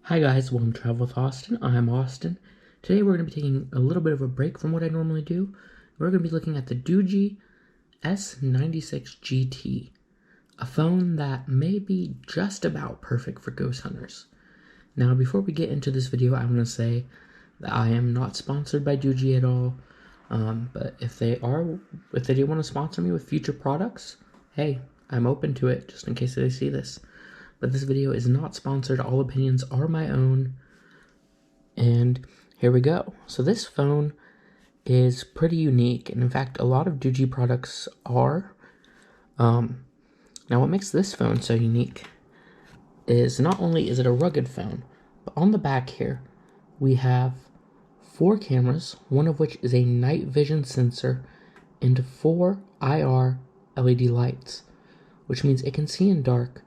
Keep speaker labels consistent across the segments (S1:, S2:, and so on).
S1: Hi guys, welcome to Travel with Austin. I'm Austin. Today we're going to be taking a little bit of a break from what I normally do. We're going to be looking at the Doogee S96GT, a phone that may be just about perfect for ghost hunters. Now before we get into this video, I want to say that I am not sponsored by Doogee at all, but if they do want to sponsor me with future products, hey, I'm open to it just in case they see this. But this video is not sponsored. All opinions are my own. And here we go. So this phone is pretty unique. And in fact, a lot of Doogee products are. Now what makes this phone so unique is not only is it a rugged phone, but on the back here, we have 4 cameras, one of which is a night vision sensor and 4 IR LED lights, which means it can see in dark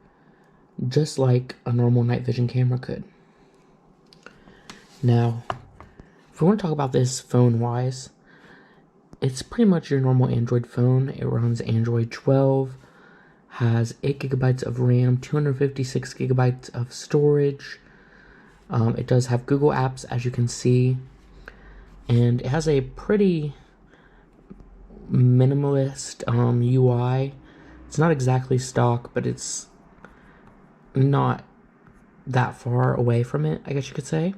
S1: just like a normal night vision camera could. Now, if we want to talk about this phone-wise, it's pretty much your normal Android phone. It runs Android 12, has 8 gigabytes of RAM, 256 gigabytes of storage. It does have Google Apps, as you can see, and it has a pretty minimalist UI. It's not exactly stock, but it's not that far away from it, I guess you could say.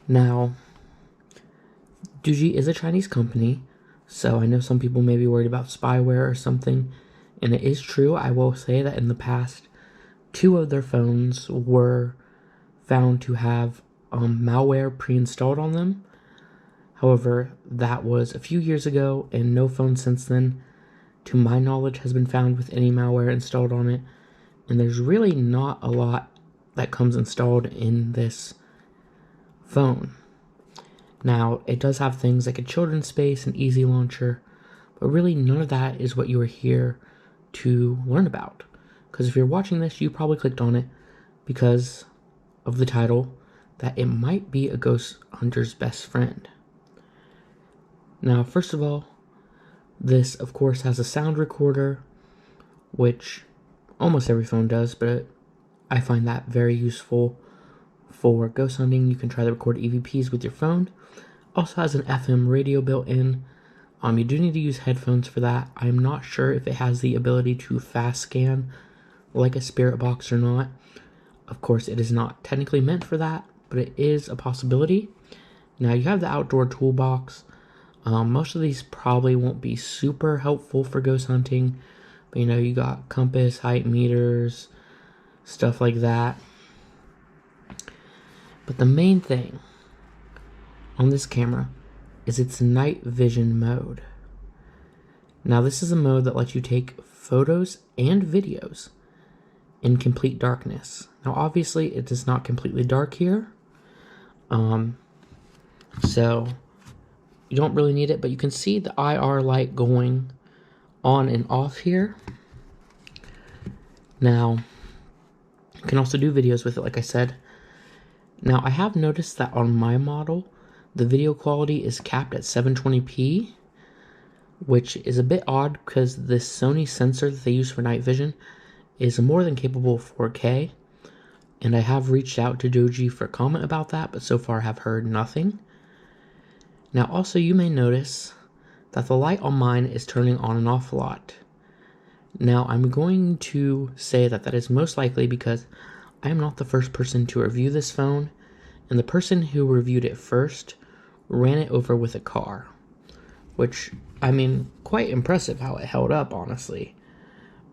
S1: Now, Doogee is a Chinese company, so I know some people may be worried about spyware or something, and it is true. I will say that in the past, 2 of their phones were found to have malware pre-installed on them. However, that was a few years ago, and no phone since then, to my knowledge, has been found with any malware installed on it. And there's really not a lot that comes installed in this phone. Now, it does have things like a children's space and easy launcher, but really none of that is what you are here to learn about. Because if you're watching this, you probably clicked on it because of the title, that it might be a ghost hunter's best friend. Now, first of all, this, of course, has a sound recorder, which almost every phone does, but I find that very useful for ghost hunting. You can try to record EVPs with your phone. Also has an FM radio built in. You do need to use headphones for that. I'm not sure if it has the ability to fast scan like a Spirit Box or not. Of course, it is not technically meant for that, but it is a possibility. Now, you have the outdoor toolbox. Most of these probably won't be super helpful for ghost hunting. But, you got compass, height meters, stuff like that. But the main thing on this camera is its night vision mode. Now, this is a mode that lets you take photos and videos in complete darkness. Now, obviously, it is not completely dark here. So, you don't really need it, but you can see the IR light going on and off here. Now, you can also do videos with it, like I said. Now, I have noticed that on my model, the video quality is capped at 720p, which is a bit odd because this Sony sensor that they use for night vision is more than capable of 4K. And I have reached out to Doogee for comment about that, but so far have heard nothing. Now, also, you may notice that the light on mine is turning on and off a lot. Now, I'm going to say that that is most likely because I am not the first person to review this phone, and the person who reviewed it first ran it over with a car, which, I mean, quite impressive how it held up, honestly.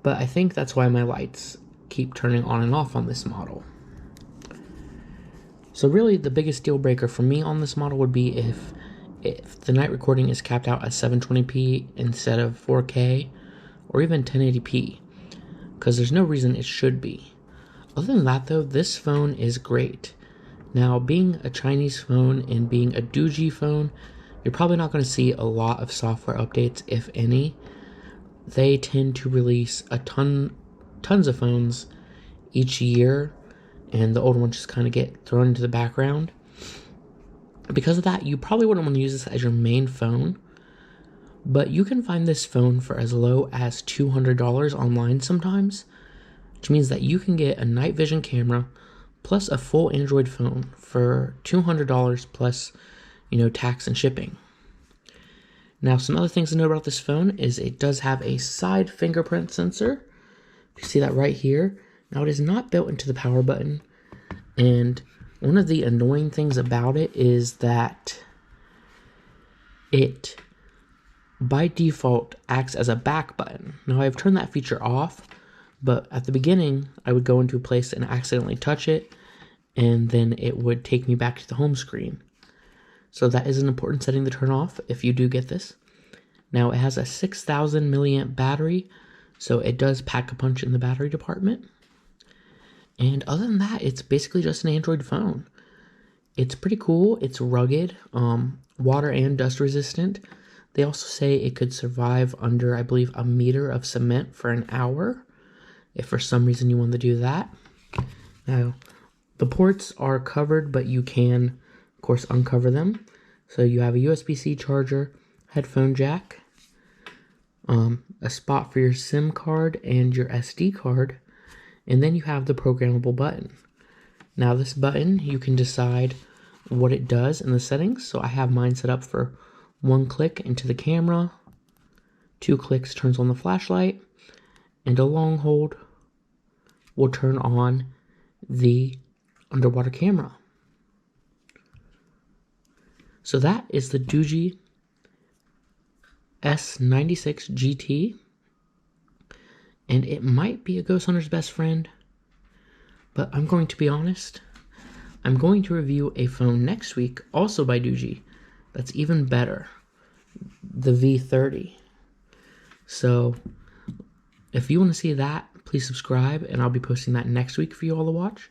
S1: But I think that's why my lights keep turning on and off on this model. So really, the biggest deal breaker for me on this model would be if the night recording is capped out at 720p instead of 4K or even 1080p, because there's no reason it should be. Other than that, though, this phone is great. Now, being a Chinese phone and being a Doogee phone, you're probably not going to see a lot of software updates, if any. They tend to release tons of phones each year, and the older ones just kind of get thrown into the background. Because of that, you probably wouldn't want to use this as your main phone, but you can find this phone for as low as $200 online sometimes. which means that you can get a night vision camera plus a full Android phone for $200 plus, tax and shipping. Now, some other things to know about this phone is it does have a side fingerprint sensor. You see that right here. Now, it is not built into the power button, and one of the annoying things about it is that it, by default, acts as a back button. Now, I've turned that feature off, but at the beginning, I would go into a place and accidentally touch it, and then it would take me back to the home screen. So that is an important setting to turn off if you do get this. Now, it has a 6,000 milliamp battery, so it does pack a punch in the battery department. And other than that, it's basically just an Android phone. It's pretty cool. It's rugged, water and dust resistant. They also say it could survive under, I believe, a meter of cement for an hour, if for some reason you want to do that. Now, the ports are covered, but you can, of course, uncover them. So you have a USB-C charger, headphone jack, a spot for your SIM card and your SD card, and then you have the programmable button. Now, this button, you can decide what it does in the settings. So I have mine set up for 1 click into the camera, 2 clicks turns on the flashlight, and a long hold will turn on the underwater camera. So that is the Doogee S96GT, and it might be a ghost hunter's best friend, but I'm going to be honest. I'm going to review a phone next week, also by Doogee, that's even better, the V30. So if you want to see that, please subscribe, and I'll be posting that next week for you all to watch.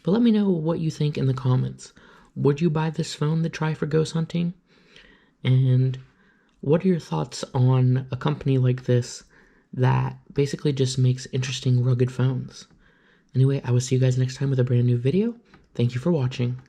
S1: But let me know what you think in the comments. Would you buy this phone to try for ghost hunting? And what are your thoughts on a company like this that basically just makes interesting, rugged phones? Anyway, I will see you guys next time with a brand new video. Thank you for watching.